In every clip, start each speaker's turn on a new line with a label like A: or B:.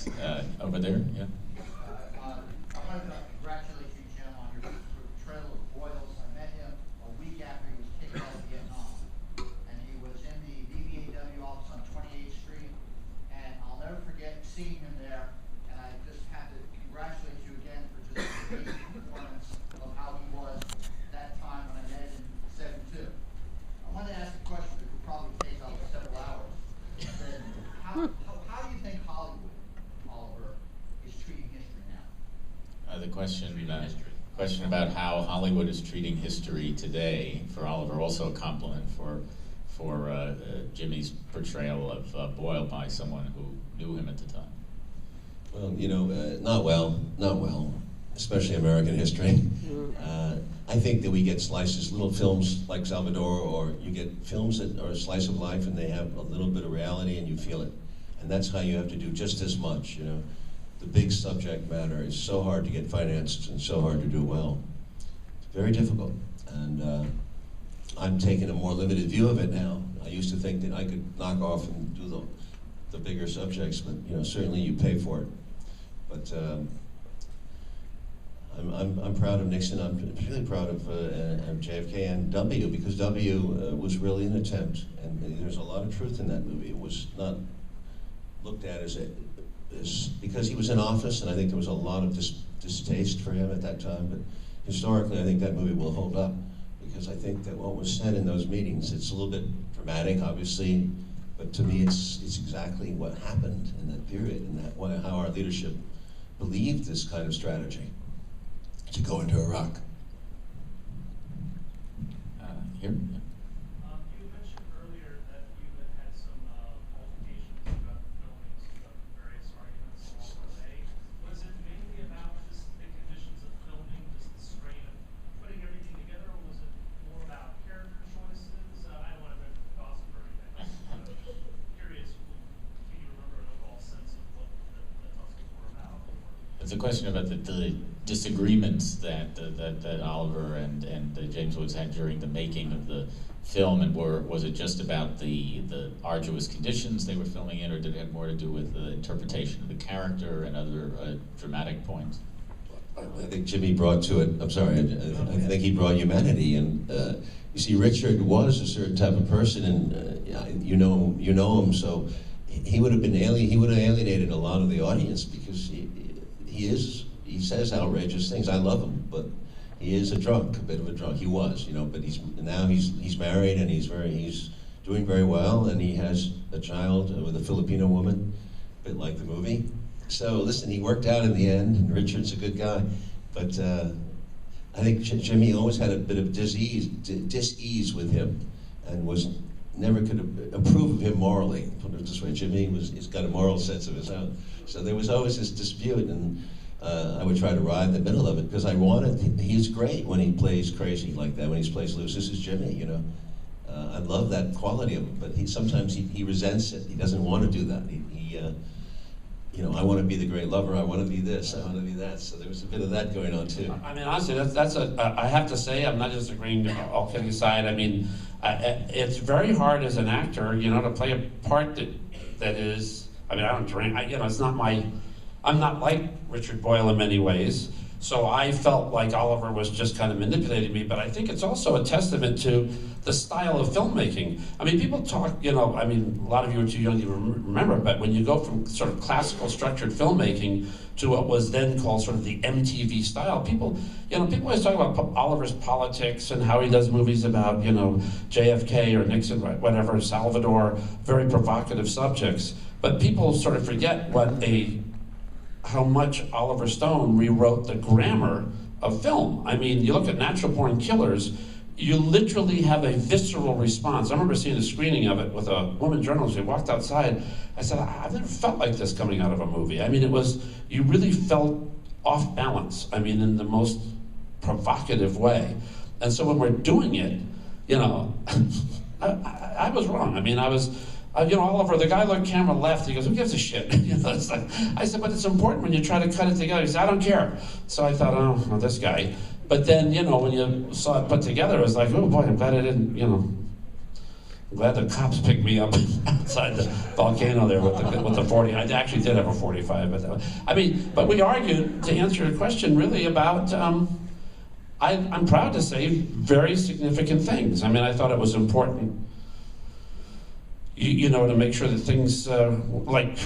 A: Over there, yeah.
B: I wanted to congratulate you, Jim, on your portrayal of Boyles. I met him a week after he was kicked out of Vietnam, and he was in the BBAW office on 28th Street, and I'll never forget seeing him there, and I just have to congratulate you again for just the amazing performance of how he was that time when I met him in '72. I wanted to ask a question that could probably take up several hours. How do you think Hollywood, Oliver, is treating history now?
A: The question about how Hollywood is treating history today for Oliver, also a compliment for Jimmy's portrayal of Boyle by someone who knew him at the time.
C: Well, you know, not well, especially American history. I think that we get slices, little films like Salvador, or you get films that are a slice of life and they have a little bit of reality and you feel it. And that's how you have to do just as much, you know. The big subject matter is so hard to get financed and so hard to do well. It's very difficult. And I'm taking a more limited view of it now. I used to think that I could knock off and do the bigger subjects, but you know, certainly you pay for it. But I'm proud of Nixon. I'm particularly proud of JFK and W, because W was really an attempt, and there's a lot of truth in that movie. It was not looked at as because he was in office, and I think there was a lot of distaste for him at that time. But historically, I think that movie will hold up, because I think that what was said in those meetings, it's a little bit dramatic, obviously, but to me, it's exactly what happened in that period, and how our leadership believed this kind of strategy to go into Iraq.
A: Here.
D: You mentioned earlier that you had some qualifications about the filming, some various arguments along the way. Was it mainly about just the conditions of filming, just the strain of putting everything together, or was it more about character choices? I don't want to gossip or anything. I'm curious, can you remember an overall sense of what the tussles were about?
A: It's a question about the disagreements that Oliver and James Woods had during the making of the film, and was it just about the arduous conditions they were filming in, or did it have more to do with the interpretation of the character and other dramatic points?
C: I think Jimmy brought to it, I'm sorry, I think he brought humanity, and you see, Richard was a certain type of person, and you know him, so he would have alienated a lot of the audience, because he says outrageous things. I love him, but he is a bit of a drunk. He was, you know, but now he's married, and he's doing very well, and he has a child with a Filipino woman, a bit like the movie. So listen, he worked out in the end, and Richard's a good guy, but I think Jimmy always had a bit of dis-ease with him, and never could approve of him morally. Put it this way, he's got a moral sense of his own. So there was always this dispute, and I would try to ride in the middle of it, because he's great when he plays crazy like that, when he plays loose. This is Jimmy, you know. I love that quality of him, but sometimes he resents it. He doesn't want to do that. You know, I want to be the great lover, I want to be this, I want to be that. So there was a bit of that going on too.
E: I mean, honestly, I have to say, I'm not just agreeing, all kidding aside, I mean, it's very hard as an actor, you know, to play a part that is, I mean, I don't drink, you know, it's not I'm not like Richard Boyle in many ways, so I felt like Oliver was just kind of manipulating me, but I think it's also a testament to the style of filmmaking. I mean, people talk, you know, I mean, a lot of you are too young to remember, but when you go from sort of classical structured filmmaking to what was then called sort of the MTV style, people always talk about Oliver's politics and how he does movies about, you know, JFK or Nixon, whatever, Salvador, very provocative subjects, but people sort of forget how much Oliver Stone rewrote the grammar of film. I mean, you look at Natural Born Killers, you literally have a visceral response. I remember seeing a screening of it with a woman journalist who walked outside. I said, I've never felt like this coming out of a movie. I mean, you really felt off balance. I mean, in the most provocative way. And so when we're doing it, you know, I was wrong. I mean, you know, Oliver, the guy looked camera left, he goes, who gives a shit? You know, it's like, I said, but it's important when you try to cut it together. He said, I don't care. So I thought, oh, well, this guy. But then, you know, when you saw it put together, it was like, oh boy, I'm glad I didn't, you know, I'm glad the cops picked me up outside the volcano there with the 40. I actually did have a 45, but I mean, but we argued, to answer your question, really about. I'm proud to say very significant things. I mean, I thought it was important, you know, to make sure that things like.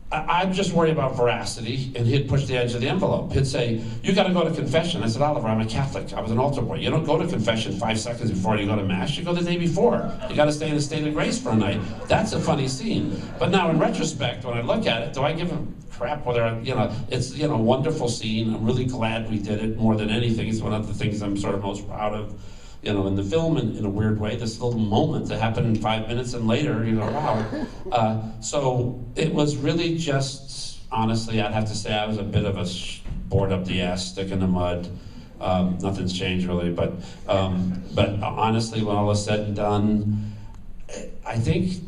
E: I'm just worried about veracity, and he'd push the edge of the envelope. He'd say, you got to go to confession. I said, Oliver, I'm a Catholic. I was an altar boy. You don't go to confession 5 seconds before you go to Mass. You go the day before. You got to stay in a state of grace for a night. That's a funny scene. But now, in retrospect, when I look at it, do I give him crap whether, you know, it's, you know, a wonderful scene. I'm really glad we did it more than anything. It's one of the things I'm sort of most proud of. You know, in the film, in a weird way, this little moment that happened in 5 minutes, and later, you know, wow. So it was really just, honestly, I'd have to say I was a bit of a bored up the ass, stick in the mud. Nothing's changed really, but honestly, when all is said and done, I think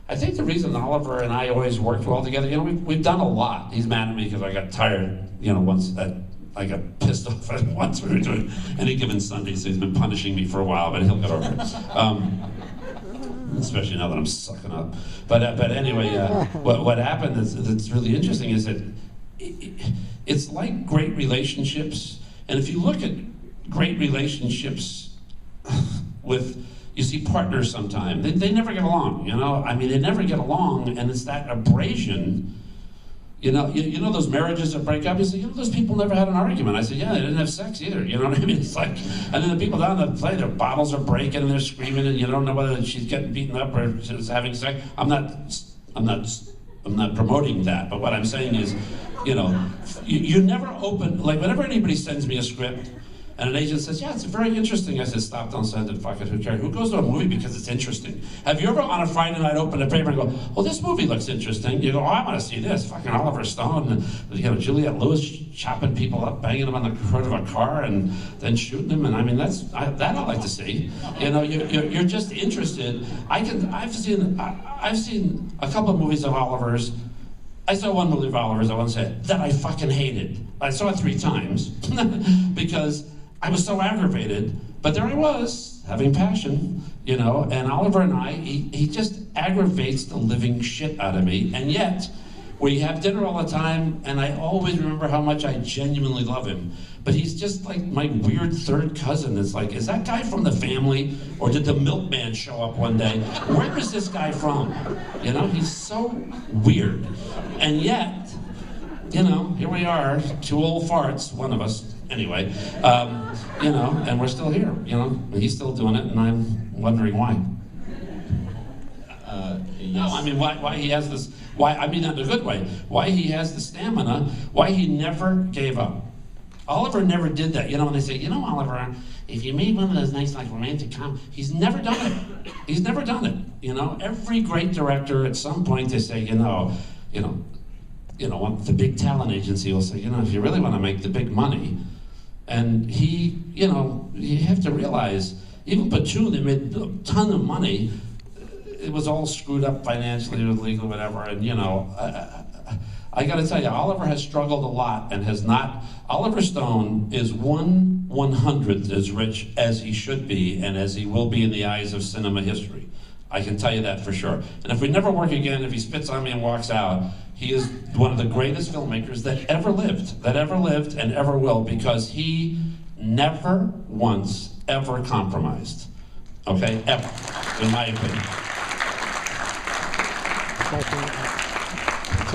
E: the reason Oliver and I always worked well together, you know, we've done a lot. He's mad at me because I got tired, you know, once that. I got pissed off at once we were doing Any Given Sunday, so he's been punishing me for a while, but he'll get over it. Especially now that I'm sucking up. But anyway, what happened is that's really interesting is that it's like great relationships, and if you look at great relationships with, you see partners sometimes, they never get along, you know? I mean, they never get along, and it's that abrasion. You know those marriages that break up? You say, you know, those people never had an argument. I said, yeah, they didn't have sex either. You know what I mean? It's like, and then the people down the play, their bottles are breaking and they're screaming, and you don't know whether she's getting beaten up or she's having sex. I'm not promoting that, but what I'm saying is, you know, you never open, like whenever anybody sends me a script, and an agent says, yeah, it's very interesting. I said, stop, don't send it, fuck it, who cares? Who goes to a movie because it's interesting? Have you ever on a Friday night opened a paper and go, oh, this movie looks interesting? You go, oh, I want to see this. Fucking Oliver Stone, and, you know, Juliette Lewis chopping people up, banging them on the hood of a car, and then shooting them. And I mean, that I like to see. You know, you're just interested. I've seen a couple of movies of Oliver's. I saw one movie of Oliver's, I want to say, that I fucking hated. I saw it 3 times because I was so aggravated, but there I was, having passion, you know, and Oliver and I, he just aggravates the living shit out of me, and yet, we have dinner all the time, and I always remember how much I genuinely love him, but he's just like my weird third cousin. It's like, is that guy from the family, or did the milkman show up one day? Where is this guy from? You know, he's so weird, and yet, you know, here we are, 2 old farts, one of us. Anyway, you know, and we're still here, you know, he's still doing it, and I'm wondering why.
A: Yes.
E: No, I mean, why he has this, why, I mean, in a good way, why he has the stamina, why he never gave up. Oliver never did that, you know, when they say, you know, Oliver, if you made one of those nice, like, romantic comedies, he's never done it. He's never done it, you know. Every great director, at some point, they say, you know, the big talent agency will say, you know, if you really want to make the big money, and he, you know, you have to realize, even Pachu, they made a ton of money. It was all screwed up financially or legal, whatever, and you know, I got to tell you, Oliver has struggled a lot and has not. Oliver Stone is 1/100th as rich as he should be and as he will be in the eyes of cinema history. I can tell you that for sure. And if we never work again, if he spits on me and walks out, he is one of the greatest filmmakers that ever lived and ever will, because he never once ever compromised. Okay, ever, in my opinion.
F: Second.
G: I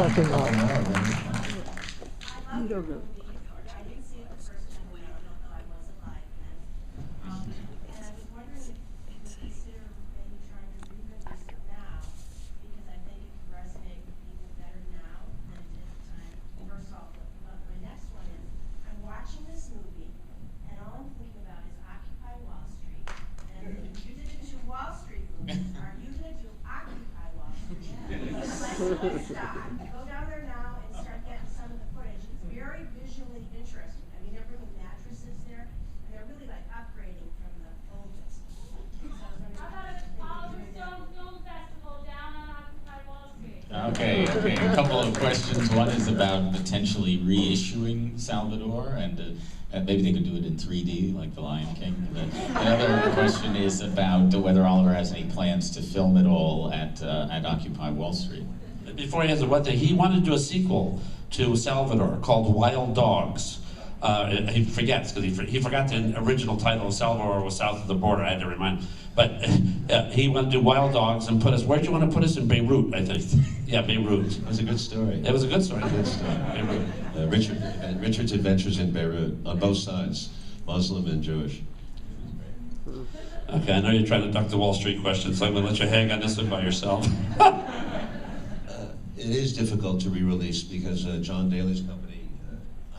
G: didn't see it the first time when I don't know I was alive then. And I was wondering if you would consider maybe trying to revisit it now, because I think it can resonate with people better now than it did at the time. First off, but my next one is, I'm watching this movie, and all I'm thinking about is Occupy Wall Street. And if you didn't do Wall Street movies, are you going to do Occupy Wall Street? Let's stop. Go down there now and start getting some of the footage. It's very visually interesting. I mean, they're bringing mattresses there, and they're really like upgrading from the oldest.
H: How about a Oliver Stone Film Festival down on Occupy Wall Street?
A: Okay, a couple of questions. One is about potentially reissuing Salvador, and maybe they could do it in 3D, like The Lion King. The other question is about whether Oliver has any plans to film it all at Occupy Wall Street.
E: Before he answers one thing, he wanted to do a sequel to Salvador called Wild Dogs. He forgets, because he forgot the original title of Salvador was South of the Border. I had to remind him. But he wanted to do Wild Dogs and put us, where'd you want to put us? In Beirut, I think. Yeah, Beirut.
C: It was a good story.
E: It was a good story.
C: Good story.
E: Beirut.
C: Richard's adventures in Beirut, on both sides, Muslim and Jewish.
E: Okay, I know you're trying to duck the Wall Street question, so I'm going to let you hang on this one by yourself.
C: It is difficult to re-release because John Daly's company,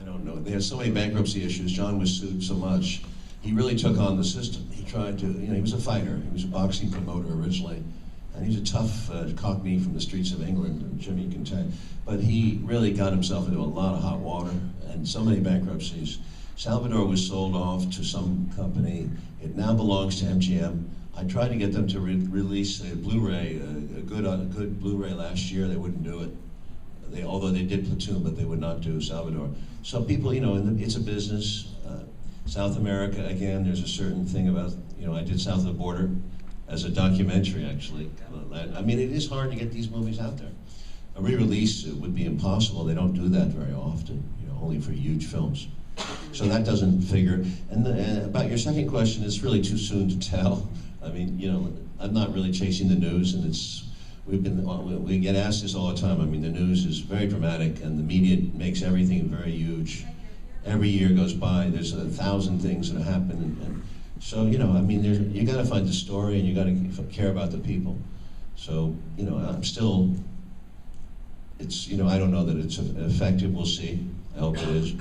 C: I don't know, they had so many bankruptcy issues. John was sued so much. He really took on the system. He tried to, he was a fighter. He was a boxing promoter originally. And he's a tough cockney from the streets of England, and Jimmy can tell you. But he really got himself into a lot of hot water and so many bankruptcies. Salvador was sold off to some company. It now belongs to MGM. I tried to get them to release a Blu-ray, a good Blu-ray last year. They wouldn't do it. Although they did Platoon, but they would not do Salvador. So people, it's a business. South America, again, there's a certain thing about, I did South of the Border as a documentary, actually. I mean, it is hard to get these movies out there. A re-release would be impossible. They don't do that very often, only for huge films. So that doesn't figure. And about your second question, it's really too soon to tell. I mean, I'm not really chasing the news, and we get asked this all the time. I mean, the news is very dramatic, and the media makes everything very huge. Every year goes by, there's 1,000 things that happen, and so, I mean, you got to find the story, and you got to care about the people. So, I'm still, I don't know that it's effective. We'll see. I hope it is.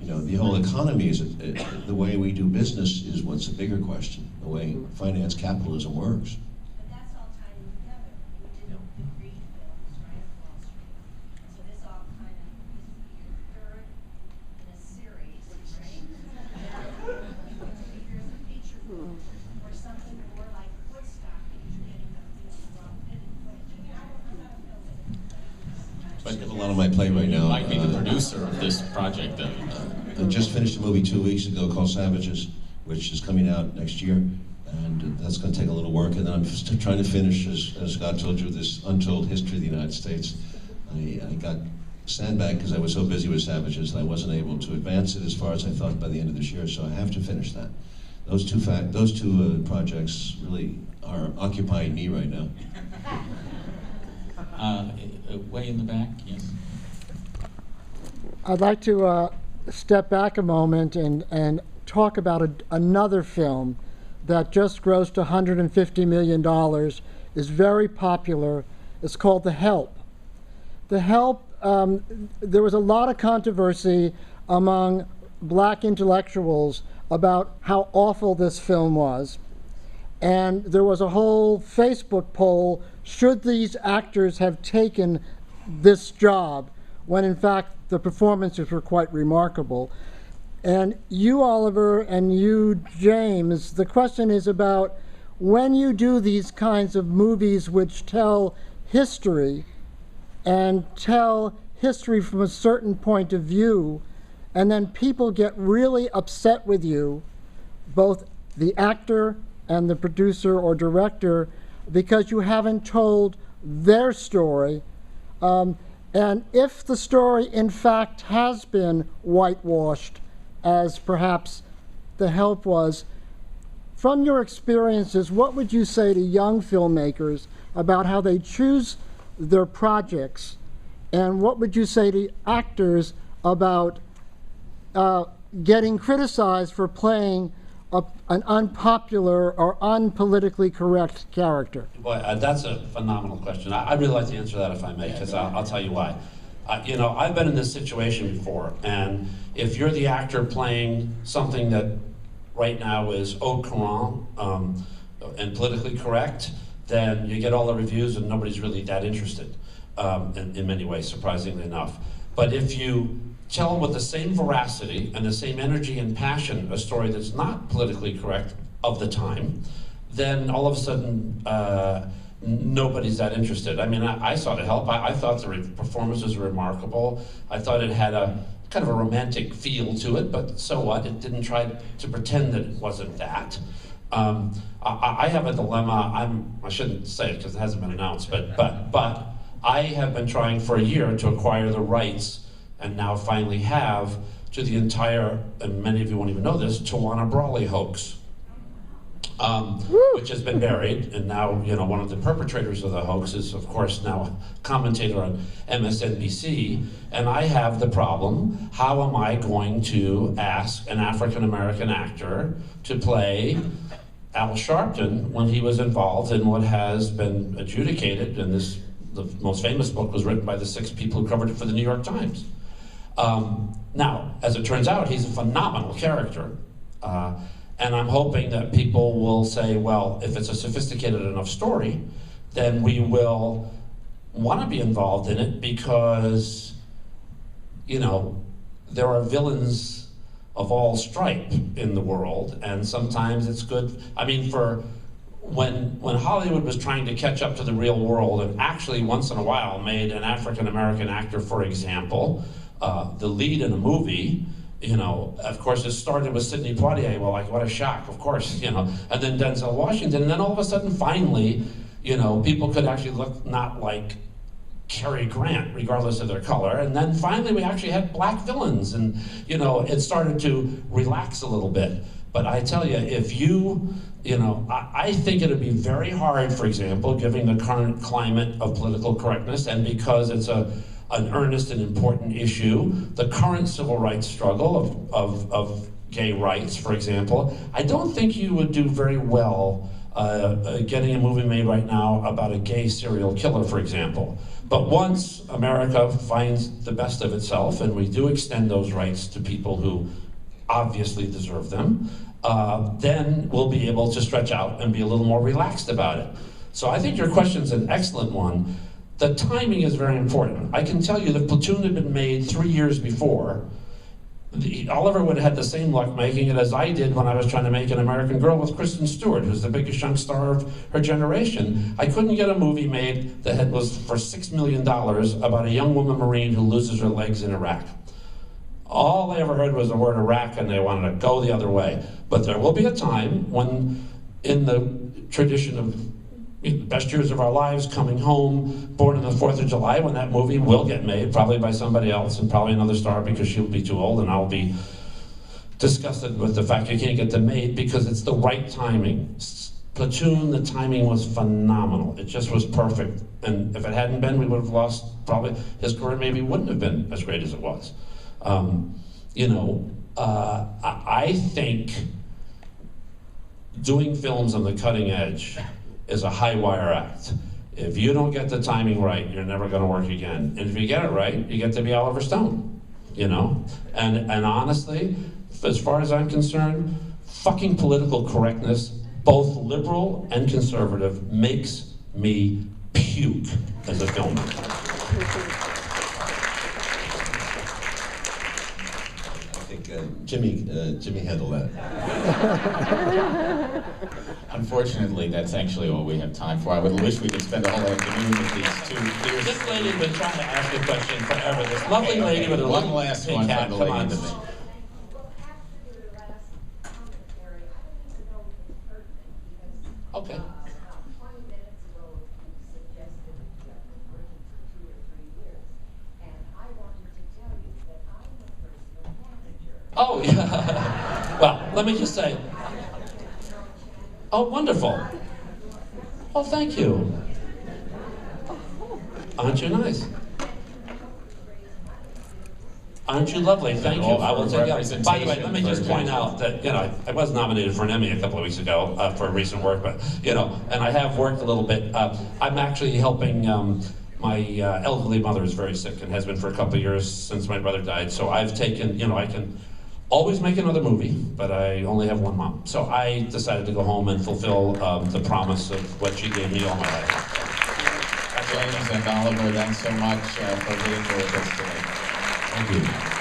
C: The whole economy is, the way we do business is what's a bigger question, the way finance capitalism works.
G: But that's all tied in together. You did the Greed films, right, of Wall Street. So this all kind of, this will be your third in a series, right? Here's a feature film, or something more like Woodstock, because you're getting them doing wrong. I'm not a filmmaker.
C: I have a lot on my plate right now.
A: You might be the producer of this project, though.
C: I just finished a movie 2 weeks ago called Savages, which is coming out next year, and that's going to take a little work. And then I'm still trying to finish, as Scott told you, this untold history of the United States. I got sandbagged because I was so busy with Savages that I wasn't able to advance it as far as I thought by the end of this year. So I have to finish that. Those two projects really are occupying me right now.
A: Way in the back, yes.
F: I'd like to step back a moment and talk about another film that just grossed $150 million, is very popular. It's called The Help. The Help, there was a lot of controversy among black intellectuals about how awful this film was. And there was a whole Facebook poll, should these actors have taken this job, when in fact the performances were quite remarkable. And you, Oliver, and you, James, the question is about when you do these kinds of movies which tell history, and tell history from a certain point of view, and then people get really upset with you, both the actor and the producer or director, because you haven't told their story. And if the story, in fact, has been whitewashed, as perhaps The Help was, from your experiences, what would you say to young filmmakers about how they choose their projects? And what would you say to actors about getting criticized for playing an unpopular or unpolitically correct character?
E: Boy, that's a phenomenal question. I'd really like to answer that if I may, because I'll tell you why. I've been in this situation before, and if you're the actor playing something that right now is au courant and politically correct, then you get all the reviews and nobody's really that interested in many ways, surprisingly enough. But if you tell with the same veracity and the same energy and passion a story that's not politically correct of the time, then all of a sudden nobody's that interested. I mean, I saw the help. I thought the performance was remarkable. I thought it had a kind of a romantic feel to it, but so what? It didn't try to pretend that it wasn't that. I have a dilemma. I shouldn't say it because it hasn't been announced, but I have been trying for a year to acquire the rights, and now finally have, to the entire, and many of you won't even know this, Tawana Brawley hoax. Which has been buried, and now, you know, one of the perpetrators of the hoax is, of course, now a commentator on MSNBC, and I have the problem: how am I going to ask an African-American actor to play Al Sharpton when he was involved in what has been adjudicated, and the most famous book was written by the 6 people who covered it for the New York Times. Now, as it turns out, he's a phenomenal character. And I'm hoping that people will say, well, if it's a sophisticated enough story, then we will want to be involved in it because, you know, there are villains of all stripe in the world, and sometimes it's good. I mean, when Hollywood was trying to catch up to the real world, and actually once in a while made an African-American actor, for example, the lead in a movie, you know, of course, it started with Sidney Poitier. Well, like, what a shock, of course, you know. And then Denzel Washington, and then all of a sudden, finally, you know, people could actually look not like Cary Grant, regardless of their color. And then finally, we actually had black villains, and, you know, it started to relax a little bit. But I tell you, if you know, I think it'd be very hard, for example, given the current climate of political correctness, and because it's an earnest and important issue, the current civil rights struggle of gay rights, for example, I don't think you would do very well getting a movie made right now about a gay serial killer, for example. But once America finds the best of itself, and we do extend those rights to people who obviously deserve them, then we'll be able to stretch out and be a little more relaxed about it. So I think your question's an excellent one. The timing is very important. I can tell you that Platoon had been made 3 years before. Oliver would have had the same luck making it as I did when I was trying to make An American Girl with Kristen Stewart, who's the biggest young star of her generation. I couldn't get a movie made that was for $6 million about a young woman Marine who loses her legs in Iraq. All I ever heard was the word Iraq, and they wanted to go the other way. But there will be a time when, in the tradition of the best years of our lives, Coming Home, Born on the 4th of July, when that movie will get made, probably by somebody else and probably another star, because she'll be too old and I'll be disgusted with the fact you can't get them made, because it's the right timing. Platoon, the timing was phenomenal. It just was perfect. And if it hadn't been, we would have lost, probably, his career maybe wouldn't have been as great as it was. You know, I think doing films on the cutting edge is a high wire act. If you don't get the timing right, you're never going to work again. And if you get it right, you get to be Oliver Stone, you know? And honestly, as far as I'm concerned, fucking political correctness, both liberal and conservative, makes me puke as a filmmaker.
C: Jimmy handled that.
A: Unfortunately, that's actually all we have time for. I would wish we could spend a whole afternoon with these two fierce...
E: This lady's been trying to ask a question forever. This lovely lady with a
A: one
E: little
A: last
E: pink
A: one
E: hat.
A: from the
E: Come on.
A: lady to me.
H: Well, after your last commentary, I don't even know if it's pertinent because
E: Okay.
H: about 20 minutes ago you suggested that you have been working for 2 or 3 years, and I wanted to tell you that I'm the personal manager.
E: Oh, yeah. Well, let me just say. Oh, wonderful. Oh, thank you. Aren't you nice? Aren't you lovely? Thank you. I will take it. By the way, let me just point out that, you know, I was nominated for an Emmy a couple of weeks ago for recent work, but, you know, and I have worked a little bit. I'm actually helping my elderly mother is very sick and has been for a couple of years since my brother died. So I've taken, you know, I can always make another movie, but I only have one mom. So I decided to go home and fulfill the promise of what she gave me all my life.
A: James and Oliver, thanks so much for being here with us today.
C: Thank you.